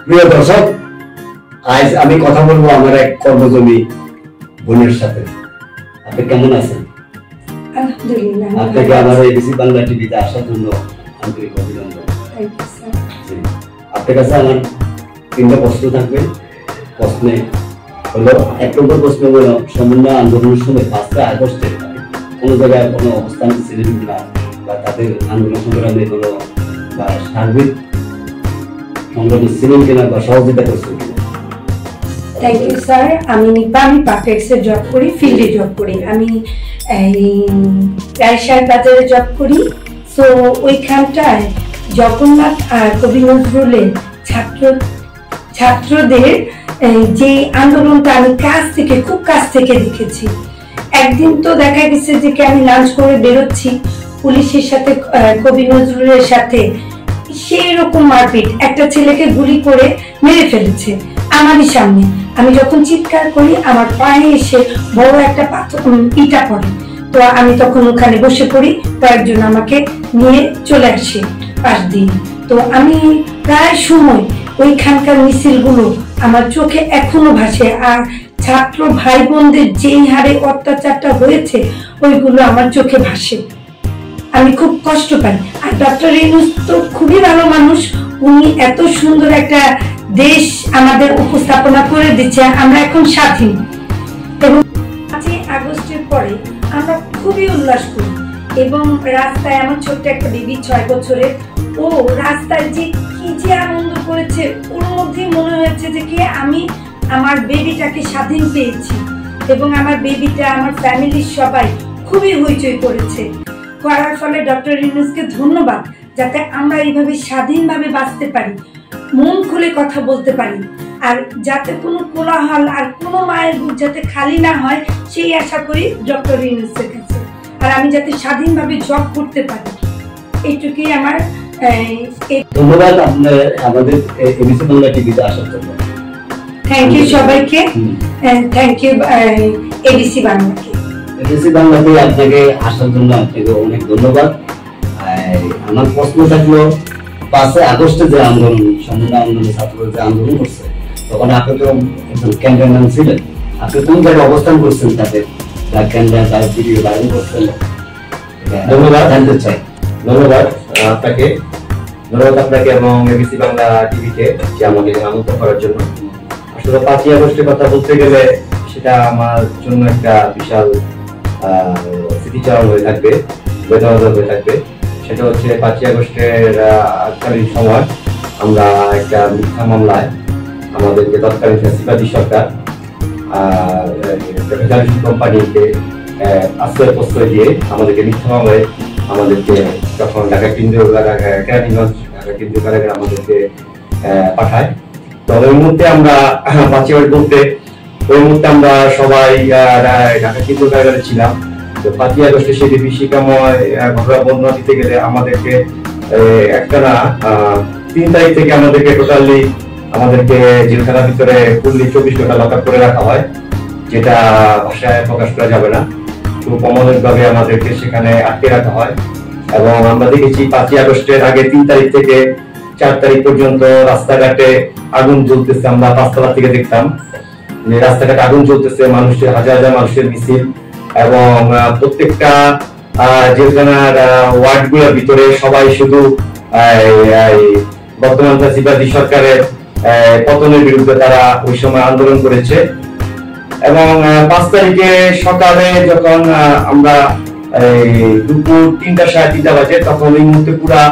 প্রিয় দর্শক, আজ আমি কথা বলবো আমার এক কর্মজীবী বোনের সাথে। আপনি কেমন আছেন? আলহামদুলিল্লাহ। আপনাকে আমার এবিসি বাংলা টিভিতে আসার জন্য আন্তরিক অভিনন্দন। আপনার কাছে আমার তিনটা প্রশ্ন থাকবে। প্রশ্নে হলো, এক নম্বর প্রশ্ন হলো, সমন্বয় আন্দোলনের সময় 5 আগস্টে কোনো জায়গায় কোনো অবস্থান ছিলেন কিনা, বা তাদের আন্দোলন সংগ্রামে কোনো বা সার্বিক সংগ্রামে ছিলেন কিনা বা সহযোগিতা করছেন কিনা? Thank you sir. আমি পারফেক্টসে জব করি, ফিল্ডে জব করি। আমি রায়সার বাজারে জব করি। সো ওইখানটায় জগন্নাথ আর কবি নজরুলের ছাত্রদের যে আন্দোলনটা আমি খুব কাছ থেকে দেখেছি। একদিন তো দেখা গেছে যে আমি লাঞ্চ করে বেরোচ্ছি, পুলিশের সাথে কবি নজরুলের সাথে সেই রকম মারপিট, একটা ছেলেকে গুলি করে মেরে ফেলেছে আমারই সামনে। আমি যখন চিৎকার করি, আমার পায়ে এসে বড় একটা ইটা পড়ে। তো আমি তখন ওখানে বসে পড়ি, তো একজন আমাকে নিয়ে চলে আসে পাশ দিয়ে। তো আমি প্রায় সময় ওইখানকার মিছিলগুলো আমার চোখে এখনো ভাসে। আর ছাত্র ভাই বোনদের যেই হারে অত্যাচারটা হয়েছে, ওইগুলো আমার চোখে ভাসে। আমি খুব কষ্ট পাই। আর ডক্টর ইউনূস তো খুবই ভালো মানুষ। উনি এত সুন্দর একটা দেশ আমাদের উপস্থাপনা করে দিচ্ছে। আমরা এখন স্বাধীন, এবং 5 আগস্টের পরে আমরা খুবই উল্লাস করি। এবং রাস্তায় আমার ছোট্ট একটা বেবি 6 বছরের, ও রাস্তায় যে কি যে আনন্দ করেছে, ওর মধ্যেই মনে হয়েছে যে কি আমি আমার বেবিটাকে স্বাধীন পেয়েছি। এবং আমার বেবিটা, আমার ফ্যামিলির সবাই খুবই হইচই করেছে। করার ফলে ডক্টর ইউনূসকে ধন্যবাদ, যাতে আমরা এইভাবে স্বাধীনভাবে বাঁচতে পারি, মন খুলে কথা বলতে পারি, আর যাতে কোনো কোলাহল আর কোনো মায়ের বুক যাতে খালি না হয়, সেই আশা করি ডক্টর ইউনূসের কাছে। আর আমি যাতে স্বাধীনভাবে জব করতে পারি, এইটুকুই আমার। ধন্যবাদ আপনার আমাদের এবিসি বাংলা টিভিতে আসার জন্য। থ্যাংক ইউ সবাইকে। থ্যাংক ইউ এবিসি বাংলাকে। এবিসি বাংলাতে আপনাকে আসার জন্য আপনাকে অনেক ধন্যবাদ। আমার প্রশ্ন থাকলো, 5 আগস্টে যে আন্দোলন, সমন্বয় আন্দোলনের ছাত্ররা যে আন্দোলন করছে, তখন আপনি তো একজন ক্যান্ডিডেট ছিলেন। আপনি কোন জায়গায় অবস্থান করছেন তাদের ক্যান্ডিডেট তার ভিডিও ধারণ করছেন? ধন্যবাদ জানতে চাই। ধন্যবাদ আপনাকে এবং এবিসি বাংলা টিভিকে যে আমাকে আমন্ত্রণ করার জন্য। আসলে 5 আগস্টের কথা বলতে গেলে সেটা আমার জন্য একটা বিশাল স্মৃতিচারণ হয়ে থাকবে, বেদনাদায়ক হয়ে থাকবে। সেটা হচ্ছে 5 আগস্টের কালীন সময় আমরা একটা মিথ্যা মামলায় আমাদেরকে তৎকালীন ফ্যাসিবাদী সরকার কোম্পানিকে আশ্রয় প্রশ্রয় দিয়ে আমাদেরকে মিথ্যা মামলায় আমাদেরকে তখন ঢাকা কেন্দ্রীয় কারাগারে আমাদেরকে পাঠায়। তো ওই মুহূর্তে আমরা 5 আগস্ট বলতে ওই মুহূর্তে আমরা সবাই ঢাকা কেন্দ্রীয় কারাগারে ছিলাম। তো 5 আগস্টে সেই বিভীষিকাময় ঘটনা বর্ণনা দিতে গেলে আমাদেরকে একটানা 3 তারিখ থেকে আমাদেরকে টোটালি জেলখানার ভিতরে ফুললি 24 ঘন্টা লক আপ করে রাখা হয়, যেটা ভাষায় প্রকাশ করা যাবে না। খুব অমানবিক ভাবে আমাদেরকে সেখানে আটকে রাখা হয়। এবং আমরা দেখেছি 5 আগস্টের আগে 3 তারিখ থেকে 4 তারিখ পর্যন্ত রাস্তাঘাটে আগুন জ্বলতেছে। আমরা 5 তলা থেকে দেখতাম যে রাস্তাঘাটে আগুন জ্বলতেছে, মানুষের হাজার হাজার মানুষের মিছিল। এবং প্রত্যেকটা জেলখানার ওয়ার্ড গুলোর ভিতরে সবাই শুধু বর্তমান ফ্যাসিবাদী সরকারের পতনের বিরুদ্ধে তারা ওই সময় আন্দোলন করেছে। এবং 5 তারিখে সকালে যখন আমরা দুপুর 3:30 বাজে, তখন এই মুহূর্তে পুরা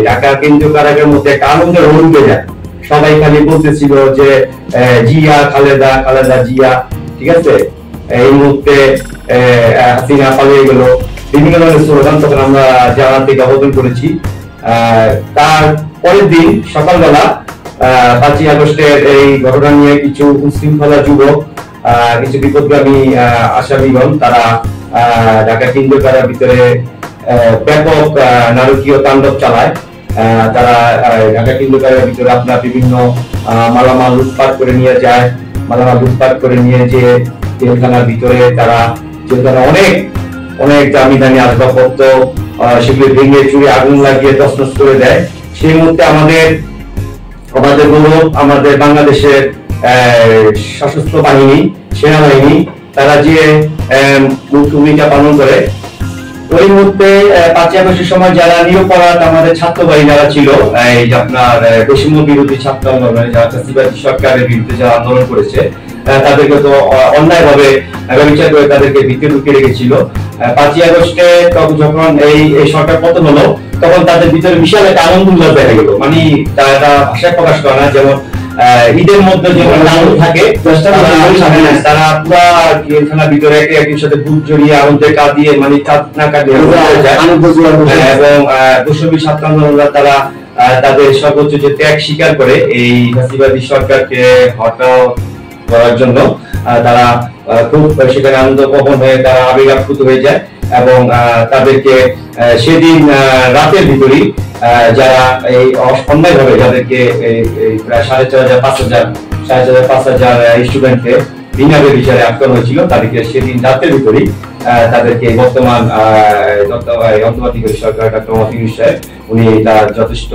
ঢাকা কেন্দ্রীয় কারাগারের মধ্যে একটা আনন্দের রোল উঠে যায়। সবাই খালি বলতেছিল যে জিয়া, খালেদা জিয়া, ঠিক আছে, এই মুহূর্তে হাসিনা পালিয়ে গেল, বিভিন্ন ধরনের স্লোগান তখন আমরা জানা থেকে আবেদন করেছি। তার পরের দিন সকালবেলা 5 আগস্টের এই ঘটনা নিয়ে কিছু উচ্ছৃঙ্খলা যুবক, কিছু বিপদগামী আসামিগণ, তারা ঢাকা কেন্দ্রীয় কারাগারের ভিতরে ব্যাপক নারকীয় তাণ্ডব চালায়। তারা ঢাকা কেন্দ্রীয় কারাগারের ভিতরে আপনার বিভিন্ন মালামাল লুটপাট করে নিয়ে যায়। লুটপাট করে নিয়ে যে জেলখানার ভিতরে তারা অনেক দামি দামি আসবাবপত্র সেগুলো ভেঙে চুরে আগুন লাগিয়ে তছনছ করে দেয়। সেই মুহূর্তে আমাদের আমাদের গৌরব, আমাদের বাংলাদেশের সশস্ত্র বাহিনী, সেনাবাহিনী, তারা যে মুখ্য ভূমিকা পালন করে। ওই মুহূর্তে 5ই আগস্টের সময় যারা নিরপরাধ আমাদের ছাত্রবাহী যারা ছিল, এই যে আপনার বৈষম্য বিরোধী ছাত্র আন্দোলনে যারা ফ্যাসিবাদী সরকারের বিরুদ্ধে যারা আন্দোলন করেছে, তাদেরকে তো অন্যায়ভাবে বিচার করে তাদেরকে ভিতরে ঢুকিয়ে রেখেছিল। 5ই আগস্টে যখন এই সরকার পতন হলো, তখন তাদের ভিতরে বিশাল একটা আনন্দ উল্লাস দেখা গেল। মানে তারা ভাষায় প্রকাশ করে না। যেমন ঈদের মধ্যে যেমন আনন্দ থাকে, তারা পুরা খেলার ভিতরে একে একের সাথে বুক জড়িয়ে আনন্দের কাজ দিয়ে, মানে কাজ না কাটিয়ে এবং বৈষম্যী ছাত্র আন্দোলনরা তারা তাদের সর্বোচ্চ যে ত্যাগ স্বীকার করে এই ফ্যাসিবাদী সরকারকে হটাও করার জন্য তারা খুব সেখানে আনন্দ প্রবণ হয়ে তারা আবেগ আপ্লুত হয়ে যায়। এবং তাদেরকে সেদিন রাতের ভিতরেই যারা এই অন্যায়ভাবে যাদেরকে প্রায় 4,500 স্টুডেন্টকে বিনা বিচারে আটকানো হয়েছিল, তাদেরকে সেদিন রাতের ভিতরেই তাদেরকে বর্তমান অন্তর্বর্তীকালীন সরকার ডক্টর মোহাম্মদ ইউনূস সাহেব উনি তার যথেষ্ট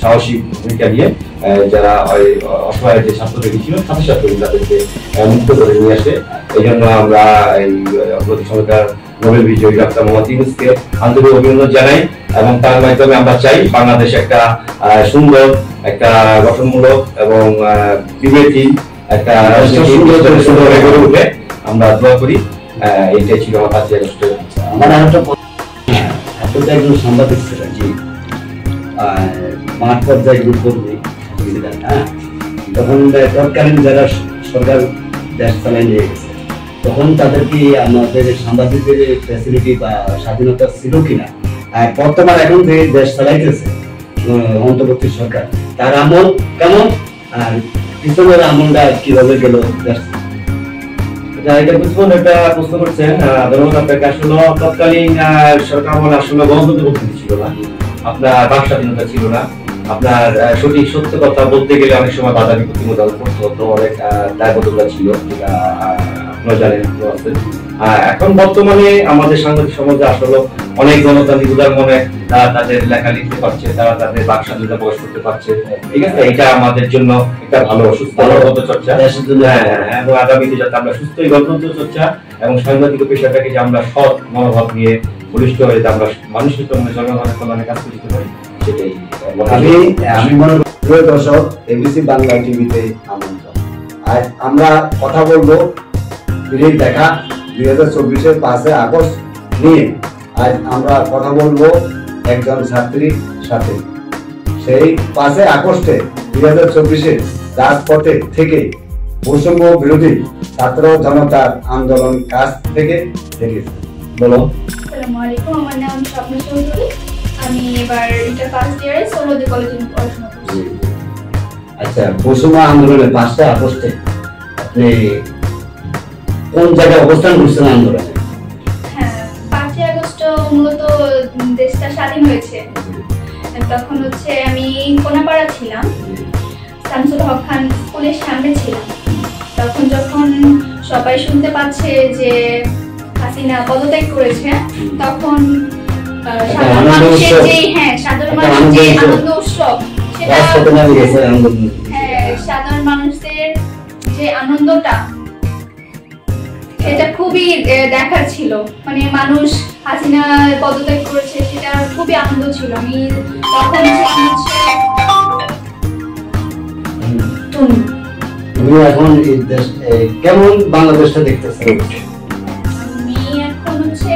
সাহসী ভূমিকা নিয়ে যারা অসহায় যে ছাত্রদের ছিল সাথে সাথে তাদেরকে মুক্ত করে নিয়ে আসে। এই জন্য আমরা এই অন্তর্বর্তী সরকার নোবেল বিজয়ী ডক্টর মোহাম্মদ ইউনূসকে আন্তরিক অভিনন্দন জানাই। এবং তার মাধ্যমে আমরা চাই বাংলাদেশ একটা সুন্দর, একটা গঠনমূলক এবং বিবেকহীন একটা সুন্দর গড়ে উঠে আমরা দোয়া করি। এইটাই ছিল আমার 5ই আগস্টের। আমার আরেকটা একজন সাংবাদিক ছিলেন, জি, মাঠ পর্যায়ে গ্রুপ কর্মী ছিলেন। তখন তৎকালীন যারা সরকার দেশ চালাই নিয়ে গেছে, তখন তাদের কি আমাদের সাংবাদিকদের ফ্যাসিলিটি বা স্বাধীনতা ছিল কিনা? বর্তমান এখন যে দেশ চালাইতেছে অন্তর্বর্তী সরকার, তার আমল কেমন আর পিছনের আমলটা কিভাবে গেল দেশ? এটা বুঝবেন, একটা প্রশ্ন করছেন। ধন্যবাদ আপনাকে। আসলে তৎকালীন সরকার আমলে আসলে গণতন্ত্র পদ্ধতি ছিল না, আপনার বাক স্বাধীনতা ছিল না, আপনার সঠিক সত্য কথা বলতে গেলে অনেক সময় বাধা বিপত্তির মধ্যে পড়তে হতো, অনেক দায়বদ্ধতা ছিল, যেটা আপনারা জানেন। এখন বর্তমানে আমাদের সাংবাদিক সমাজে আসলে অনেক গণতান্ত্রিক উদার মনে তারা তাদের লেখা লিখতে পারছে, তারা তাদের বাক স্বাধীনতা প্রকাশ করতে পারছে। ঠিক আছে, এটা আমাদের জন্য একটা ভালো সুস্থ গণতন্ত্র চর্চা। এবং আগামীতে যাতে আমরা সুস্থ গণতন্ত্র চর্চা এবং সাংবাদিক পেশাটাকে যে আমরা সৎ মনোভাব নিয়ে বলিষ্ঠ হয়ে আমরা মানুষের জনগণের কল্যাণে কাজ করতে পারি, সেটাই আমি মনে করি। দর্শক, এবিসি বাংলা টিভিতে আমন্ত্রণ। আজ আমরা কথা বলবো দেখা 2024-এর 5 আগস্ট নিয়ে। আজ আমরা কথা বলবো একজন ছাত্রীর সাথে। সেই 5 আগস্টে 2024-এ রাজপথে থেকে বৈষম্য বিরোধী ছাত্র জনতার আন্দোলন কাজ থেকে দেখেছি। বলো। আসসালামু আলাইকুম, আমার নাম স্বপ্ন চৌধুরী। আমি এবার ইন্টার ফার্স্ট ইয়ারে সোলোদি কলেজে পড়াশোনা করছি। আচ্ছা, বৈষম্য আন্দোলনের 5 আগস্টে আপনি কোন জায়গায় অবস্থান করছেন আন্দোলনে? হ্যাঁ, 5ই আগস্ট মূলত দেশটা স্বাধীন হয়েছে। তখন হচ্ছে আমি কোনাপাড়া ছিলাম, শামসুল হক খান স্কুলের সামনে ছিলাম। তখন যখন সবাই শুনতে পাচ্ছে যে হাসিনা পদত্যাগ করেছে, তখন সাধারণ মানুষের যে আনন্দ উৎসব, সেটা সাধারণ মানুষদের যে আনন্দটা, সেটা খুবই দেখার ছিল। মানে মানুষ হাসিনা পদত্যাগ করেছে, সেটা খুবই আনন্দ ছিল। আমি তখন তুমি এখন কেমন বাংলাদেশটা দেখতেছেন? আমি এখন হচ্ছে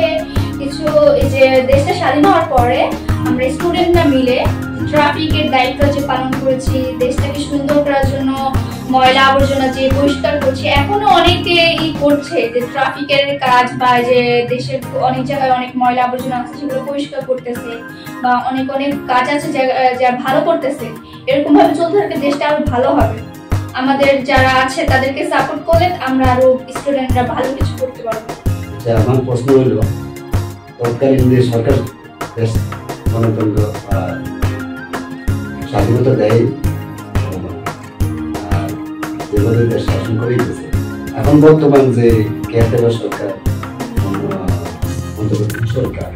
কিছু এই যে দেশটা স্বাধীন হওয়ার পরে আমরা স্টুডেন্টরা মিলে ট্রাফিকের দায়িত্ব যে পালন করেছি, দেশটাকে সুন্দর করার জন্য ময়লা আবর্জনা যে পরিষ্কার করছে, এখনো অনেকে করছে যে ট্রাফিকের কাজ, বা যে দেশের অনেক জায়গায় অনেক ময়লা আবর্জনা আছে সেগুলো পরিষ্কার করতেছে, বা অনেক অনেক কাজ আছে যা ভালো করতেছে। এরকম ভাবে চলতে থাকলে দেশটা আরো ভালো হবে। আমাদের যারা আছে তাদেরকে সাপোর্ট করলে আমরা আরো স্টুডেন্টরা ভালো কিছু করতে পারবো। আচ্ছা, আমার প্রশ্ন হলো, তৎকালীন যে সরকার দেশ গণতন্ত্র স্বাধীনতা দেয়, যেভাবে দেশ শাসন করে দিয়েছে, এখন বর্তমান যে কেয়ারটেকার সরকার, অন্তর্বর্তী সরকার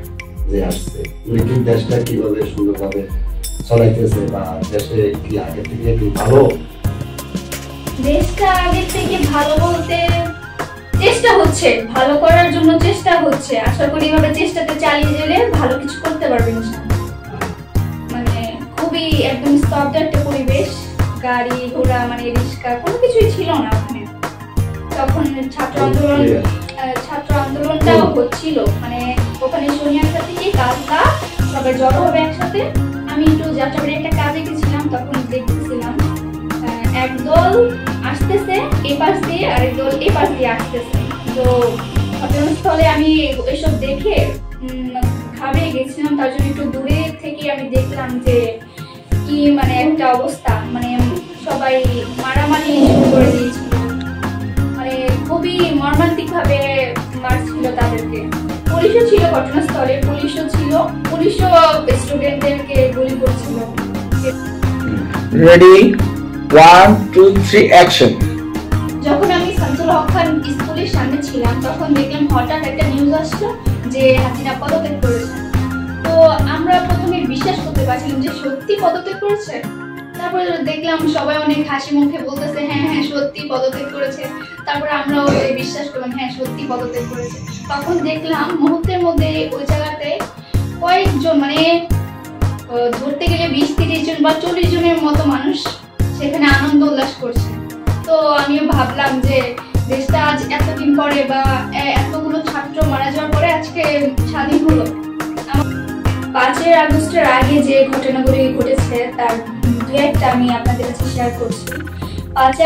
যে আসছে, উনি কি দেশটা কিভাবে সুন্দরভাবে চলাইতেছে বা দেশে কি আগে থেকে একটু ভালো? দেশটা আগের থেকে ভালো বলতে চেষ্টা হচ্ছে, ভালো করার জন্য চেষ্টা হচ্ছে। আশা করি এভাবে চেষ্টাতে চালিয়ে গেলে ভালো কিছু করতে পারবেন ইনশাআল্লাহ। মানে খুবই একদম স্তব্ধ একটা পরিবেশ, গাড়ি ঘোড়া মানে রিক্সা কোনো কিছুই ছিল না ওখানে। তখন ছাত্র আন্দোলনটাও হচ্ছিল, মানে ওখানে শনিয়ারটা থেকে কাজটা সবাই জড়ো হবে একসাথে। আমি একটু যাত্রাবাড়ি একটা কাজে গেছিলাম, তখন দেখতেছিলাম একদল আসতেছে এ পাশ দিয়ে, আরেক দল এ পাশ দিয়ে আসতেছে। তো ঘটনাস্থলে আমি এসব দেখে ঘাবড়ে গেছিলাম, তার জন্য একটু দূরে থেকে আমি দেখলাম যে কি মানে একটা অবস্থা, মানে সবাই মারামারি শুরু করে দিয়েছিল, মানে খুবই মর্মান্তিক ভাবে মারছিল তাদেরকে। পুলিশও ছিল ঘটনাস্থলে, পুলিশও স্টুডেন্টদেরকে গুলি করছিল। Ready 1 2 3 action. যখন আমি শামসুল হক খান স্কুলের সামনে ছিলাম, তখন দেখলাম হঠাৎ একটা নিউজ আসলো যে হাসিনা পদত্যাগ করেছে। তো আমরা প্রথমে বিশ্বাস করতে পারছিলাম যে সত্যি পদত্যাগ করেছে। তারপরে দেখলাম সবাই অনেক হাসি মুখে বলতেছে হ্যাঁ হ্যাঁ সত্যি পদত্যাগ করেছে। তারপরে আমরাও বিশ্বাস করলাম হ্যাঁ সত্যি পদত্যাগ করেছে। তখন দেখলাম মুহূর্তের মধ্যে ওই জায়গাতে কয়েকজন মানে ধরতে গেলে 20-30 জন বা 40 জনের মতো মানুষ সেখানে আনন্দ উল্লাস করছে। তো আমিও ভাবলাম যে দেশটা আজ এতদিন পরে বা এতগুলো ছাত্র মারা যাওয়ার পরে আজকে স্বাধীন হলো। 5 আগস্টের আগে যে ঘটনাগুলি ঘটেছে তার দু একটা আমি আপনাদের কাছে শেয়ার করছি। 5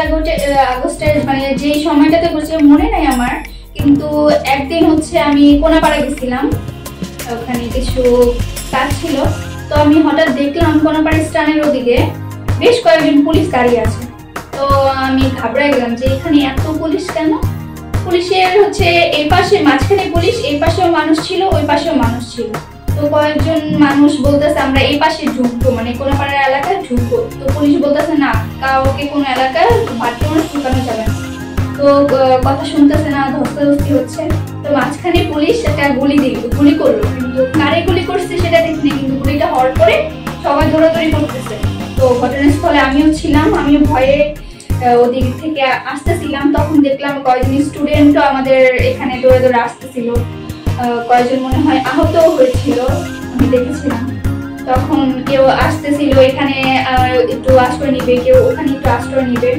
আগস্টের মানে যে সময়টাতে ঘটেছে মনে নাই আমার, কিন্তু একদিন হচ্ছে আমি কোনাপাড়া গেছিলাম, ওখানে কিছু কাজ ছিল। তো আমি হঠাৎ দেখলাম কোনাপাড়া স্ট্যান্ডের ওদিকে বেশ কয়েকজন পুলিশ দাঁড়িয়ে আছে। তো আমি ঘাবড়ে গেলাম যে এখানে এত পুলিশ কেন। পুলিশের হচ্ছে এই পাশে মাঝখানে পুলিশ, এই পাশেও মানুষ ছিল, ওই পাশেও মানুষ ছিল। তো কয়েকজন মানুষ বলতেছে আমরা এই পাশে ঢুকবো, মানে কোনাপাড়ার এলাকায় ঢুকবো। তো পুলিশ বলতেছে না, কাউকে কোনো এলাকায় বাড়তি মানুষ ঢুকানো যাবে না। তো কথা শুনতেছে না, ধস্তাধস্তি হচ্ছে। তো মাঝখানে পুলিশ একটা গুলি করলো, কিন্তু কারে গুলি করছে সেটা দেখিনি, কিন্তু গুলিটা হওয়ার পরে সবাই দৌড়াদৌড়ি করতেছে। তো ঘটনাস্থলে আমিও ছিলাম, আমিও ভয়ে ওদিক থেকে আসতেছিলাম। তখন দেখলাম কয়েকজন স্টুডেন্টও আমাদের এখানে দৌড়ে দৌড়ে আসতেছিল, কয়েকজন মনে হয় আহত হয়েছিল, আমি দেখেছিলাম। তখন কেউ আসতেছিল এখানে একটু আশ্রয় নিবে, কেউ ওখানে একটু আশ্রয় নিবে।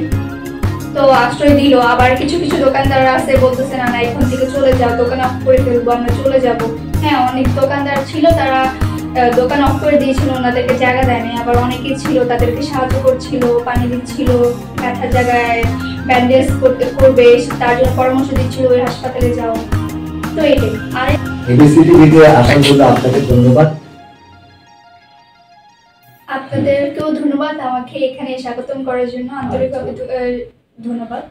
তো আশ্রয় দিল। আবার কিছু কিছু দোকানদার আছে বলতেছে না না এখান থেকে চলে যাও, দোকান অফ করে ফেলবো, আমরা চলে যাব। হ্যাঁ, অনেক দোকানদার ছিল, তারা দোকান অফ করে দিয়েছিল, ওনাদেরকে জায়গা দেয়নি। আবার অনেকেই ছিল তাদেরকে সাহায্য করছিল, পানি দিচ্ছিল, ব্যথার জায়গায় ব্যান্ডেজ করবে তার জন্য পরামর্শ দিচ্ছিল ওই হাসপাতালে যাও। তো এইটাই। আর এবিসি টিভিতে আসার জন্য আপনাকে ধন্যবাদ। আপনাদেরকেও ধন্যবাদ আমাকে এখানে স্বাগতম করার জন্য, আন্তরিকভাবে ধন্যবাদ।